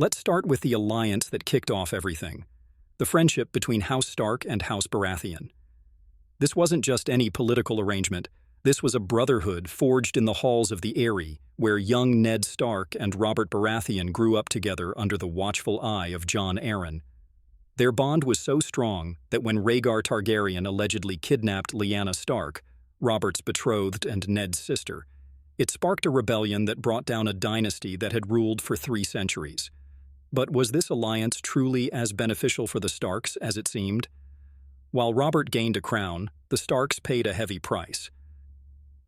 Let's start with the alliance that kicked off everything, the friendship between House Stark and House Baratheon. This wasn't just any political arrangement. This was a brotherhood forged in the halls of the Eyrie, where young Ned Stark and Robert Baratheon grew up together under the watchful eye of Jon Arryn. Their bond was so strong that when Rhaegar Targaryen allegedly kidnapped Lyanna Stark, Robert's betrothed and Ned's sister, it sparked a rebellion that brought down a dynasty that had ruled for 3 centuries. But was this alliance truly as beneficial for the Starks as it seemed? While Robert gained a crown, the Starks paid a heavy price.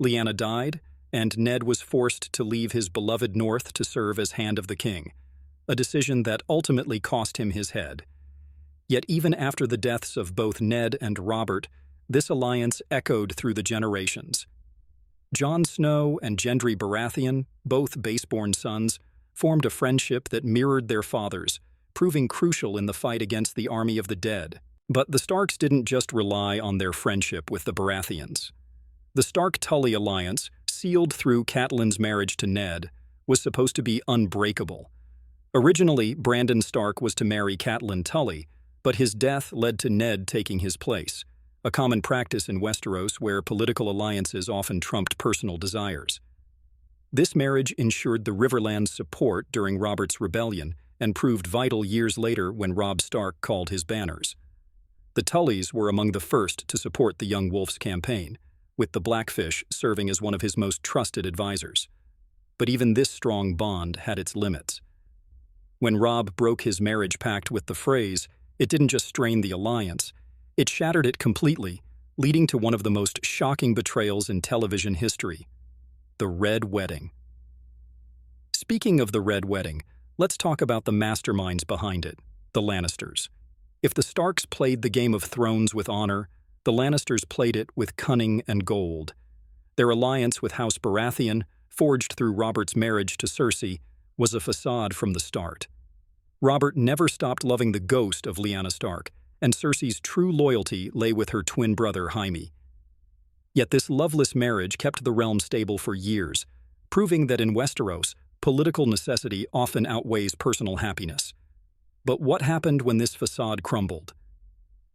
Lyanna died, and Ned was forced to leave his beloved North to serve as Hand of the King, a decision that ultimately cost him his head. Yet even after the deaths of both Ned and Robert, this alliance echoed through the generations. Jon Snow and Gendry Baratheon, both baseborn sons, formed a friendship that mirrored their fathers, proving crucial in the fight against the army of the dead. But the Starks didn't just rely on their friendship with the Baratheons. The Stark-Tully alliance, sealed through Catelyn's marriage to Ned, was supposed to be unbreakable. Originally, Brandon Stark was to marry Catelyn Tully, but his death led to Ned taking his place, a common practice in Westeros where political alliances often trumped personal desires. This marriage ensured the Riverland's support during Robert's rebellion and proved vital years later when Robb Stark called his banners. The Tullys were among the first to support the Young Wolf's campaign, with the Blackfish serving as one of his most trusted advisors. But even this strong bond had its limits. When Robb broke his marriage pact with the Freys, it didn't just strain the alliance, it shattered it completely, leading to one of the most shocking betrayals in television history: the Red Wedding. Speaking of the Red Wedding, let's talk about the masterminds behind it, the Lannisters. If the Starks played the Game of Thrones with honor, the Lannisters played it with cunning and gold. Their alliance with House Baratheon, forged through Robert's marriage to Cersei, was a facade from the start. Robert never stopped loving the ghost of Lyanna Stark, and Cersei's true loyalty lay with her twin brother Jaime. Yet this loveless marriage kept the realm stable for years, proving that in Westeros, political necessity often outweighs personal happiness. But what happened when this facade crumbled?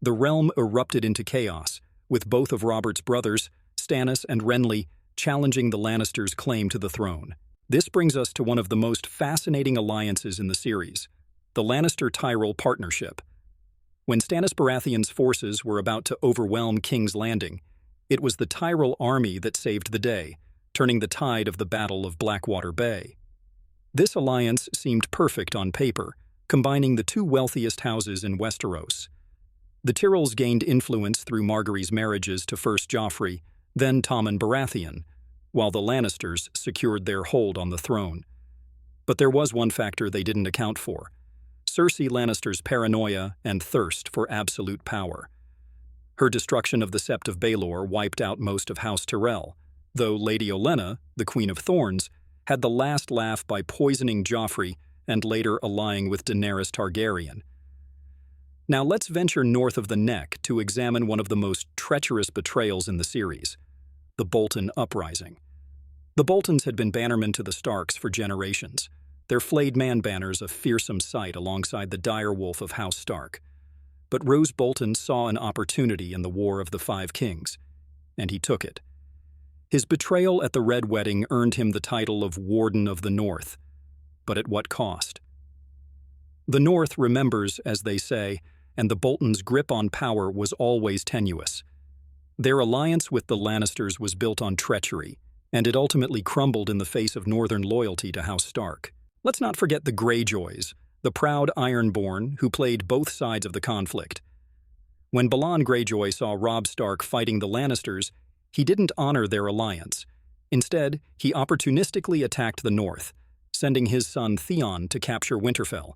The realm erupted into chaos, with both of Robert's brothers, Stannis and Renly, challenging the Lannisters' claim to the throne. This brings us to one of the most fascinating alliances in the series, the Lannister-Tyrell partnership. When Stannis Baratheon's forces were about to overwhelm King's Landing, it was the Tyrell army that saved the day, turning the tide of the Battle of Blackwater Bay. This alliance seemed perfect on paper, combining the 2 wealthiest houses in Westeros. The Tyrells gained influence through Margaery's marriages to first Joffrey, then Tommen Baratheon, while the Lannisters secured their hold on the throne. But there was one factor they didn't account for: Cersei Lannister's paranoia and thirst for absolute power. Her destruction of the Sept of Baelor wiped out most of House Tyrell, though Lady Olenna, the Queen of Thorns, had the last laugh by poisoning Joffrey and later allying with Daenerys Targaryen. Now let's venture north of the Neck to examine one of the most treacherous betrayals in the series, the Bolton Uprising. The Boltons had been bannermen to the Starks for generations, their flayed man banners a fearsome sight alongside the dire wolf of House Stark. But Roose Bolton saw an opportunity in the War of the Five Kings, and he took it. His betrayal at the Red Wedding earned him the title of Warden of the North, but at what cost? The North remembers, as they say, and the Boltons' grip on power was always tenuous. Their alliance with the Lannisters was built on treachery, and it ultimately crumbled in the face of northern loyalty to House Stark. Let's not forget the Greyjoys, the proud Ironborn who played both sides of the conflict. When Balon Greyjoy saw Robb Stark fighting the Lannisters, he didn't honor their alliance. Instead, he opportunistically attacked the North, sending his son Theon to capture Winterfell.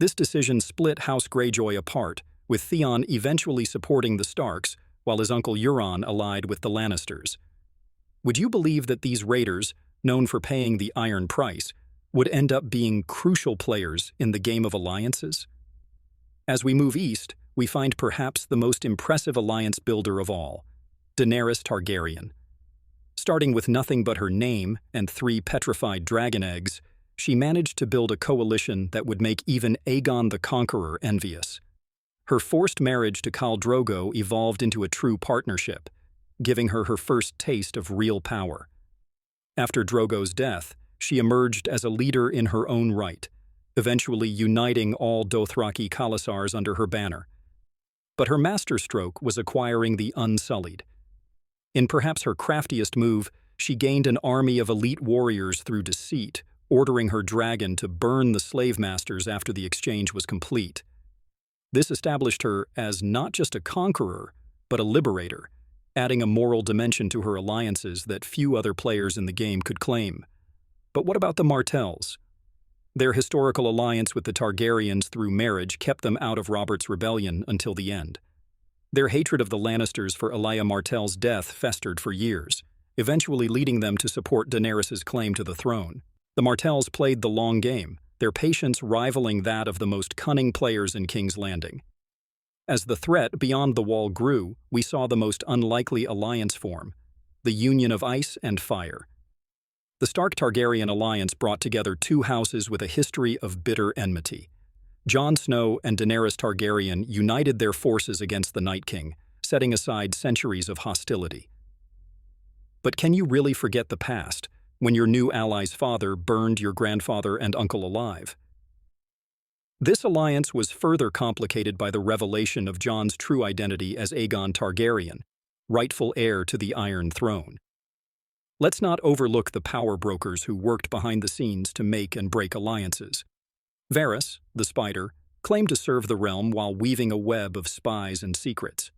This decision split House Greyjoy apart, with Theon eventually supporting the Starks while his uncle Euron allied with the Lannisters. Would you believe that these raiders, known for paying the iron price, would end up being crucial players in the game of alliances? As we move east, we find perhaps the most impressive alliance builder of all, Daenerys Targaryen. Starting with nothing but her name and 3 petrified dragon eggs, she managed to build a coalition that would make even Aegon the Conqueror envious. Her forced marriage to Khal Drogo evolved into a true partnership, giving her her first taste of real power. After Drogo's death, she emerged as a leader in her own right, eventually uniting all Dothraki Khalasars under her banner. But her masterstroke was acquiring the Unsullied. In perhaps her craftiest move, she gained an army of elite warriors through deceit, ordering her dragon to burn the slave masters after the exchange was complete. This established her as not just a conqueror, but a liberator, adding a moral dimension to her alliances that few other players in the game could claim. But what about the Martells? Their historical alliance with the Targaryens through marriage kept them out of Robert's rebellion until the end. Their hatred of the Lannisters for Elia Martell's death festered for years, eventually leading them to support Daenerys' claim to the throne. The Martells played the long game, their patience rivaling that of the most cunning players in King's Landing. As the threat beyond the Wall grew, we saw the most unlikely alliance form, the union of ice and fire. The Stark Targaryen alliance brought together two houses with a history of bitter enmity. Jon Snow and Daenerys Targaryen united their forces against the Night King, setting aside centuries of hostility. But can you really forget the past, when your new ally's father burned your grandfather and uncle alive? This alliance was further complicated by the revelation of Jon's true identity as Aegon Targaryen, rightful heir to the Iron Throne. Let's not overlook the power brokers who worked behind the scenes to make and break alliances. Varys, the Spider, claimed to serve the realm while weaving a web of spies and secrets.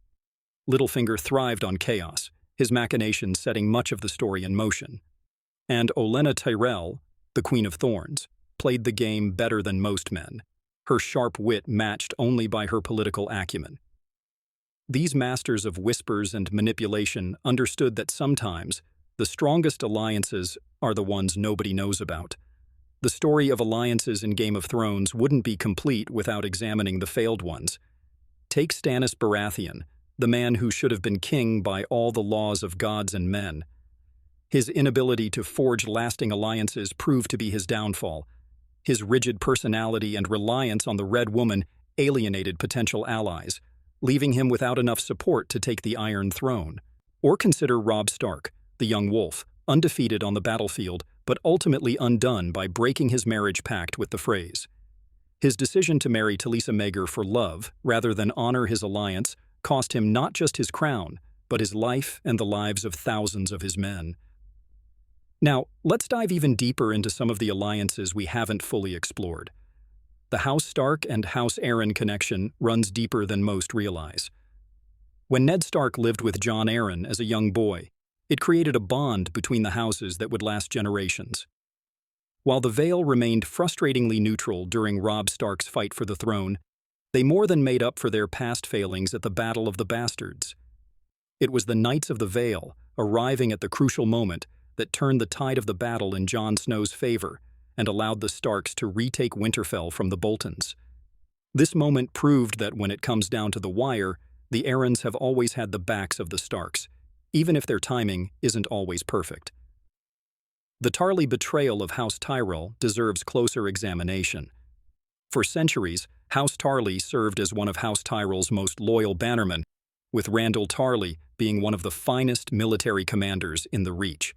Littlefinger thrived on chaos, his machinations setting much of the story in motion. And Olenna Tyrell, the Queen of Thorns, played the game better than most men, her sharp wit matched only by her political acumen. These masters of whispers and manipulation understood that sometimes the strongest alliances are the ones nobody knows about. The story of alliances in Game of Thrones wouldn't be complete without examining the failed ones. Take Stannis Baratheon, the man who should have been king by all the laws of gods and men. His inability to forge lasting alliances proved to be his downfall. His rigid personality and reliance on the Red Woman alienated potential allies, leaving him without enough support to take the Iron Throne. Or consider Robb Stark, the young wolf, undefeated on the battlefield, but ultimately undone by breaking his marriage pact with the Freys. His decision to marry Talisa Maegor for love, rather than honor his alliance, cost him not just his crown, but his life and the lives of thousands of his men. Now, let's dive even deeper into some of the alliances we haven't fully explored. The House Stark and House Arryn connection runs deeper than most realize. When Ned Stark lived with Jon Arryn as a young boy, it created a bond between the houses that would last generations. While the Vale remained frustratingly neutral during Robb Stark's fight for the throne, they more than made up for their past failings at the Battle of the Bastards. It was the Knights of the Vale, arriving at the crucial moment, that turned the tide of the battle in Jon Snow's favor and allowed the Starks to retake Winterfell from the Boltons. This moment proved that when it comes down to the wire, the Arryns have always had the backs of the Starks, even if their timing isn't always perfect. The Tarly betrayal of House Tyrell deserves closer examination. For centuries, House Tarly served as one of House Tyrell's most loyal bannermen, with Randyll Tarly being one of the finest military commanders in the Reach.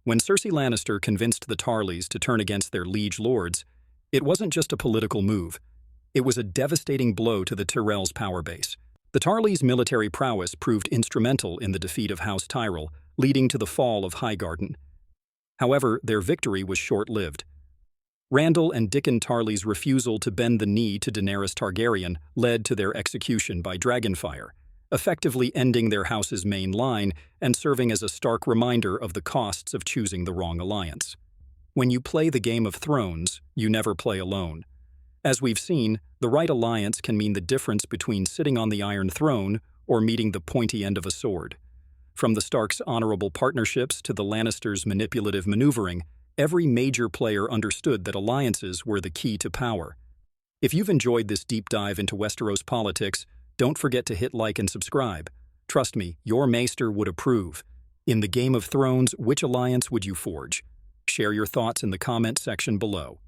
When Cersei Lannister convinced the Tarlys to turn against their liege lords, it wasn't just a political move. It was a devastating blow to the Tyrell's power base. The Tarlys' military prowess proved instrumental in the defeat of House Tyrell, leading to the fall of Highgarden. However, their victory was short-lived. Randyll and Dickon Tarly's refusal to bend the knee to Daenerys Targaryen led to their execution by Dragonfire, effectively ending their house's main line and serving as a stark reminder of the costs of choosing the wrong alliance. When you play the Game of Thrones, you never play alone. As we've seen, the right alliance can mean the difference between sitting on the Iron Throne or meeting the pointy end of a sword. From the Starks' honorable partnerships to the Lannisters' manipulative maneuvering, every major player understood that alliances were the key to power. If you've enjoyed this deep dive into Westeros politics, don't forget to hit like and subscribe. Trust me, your maester would approve. In the Game of Thrones, which alliance would you forge? Share your thoughts in the comment section below.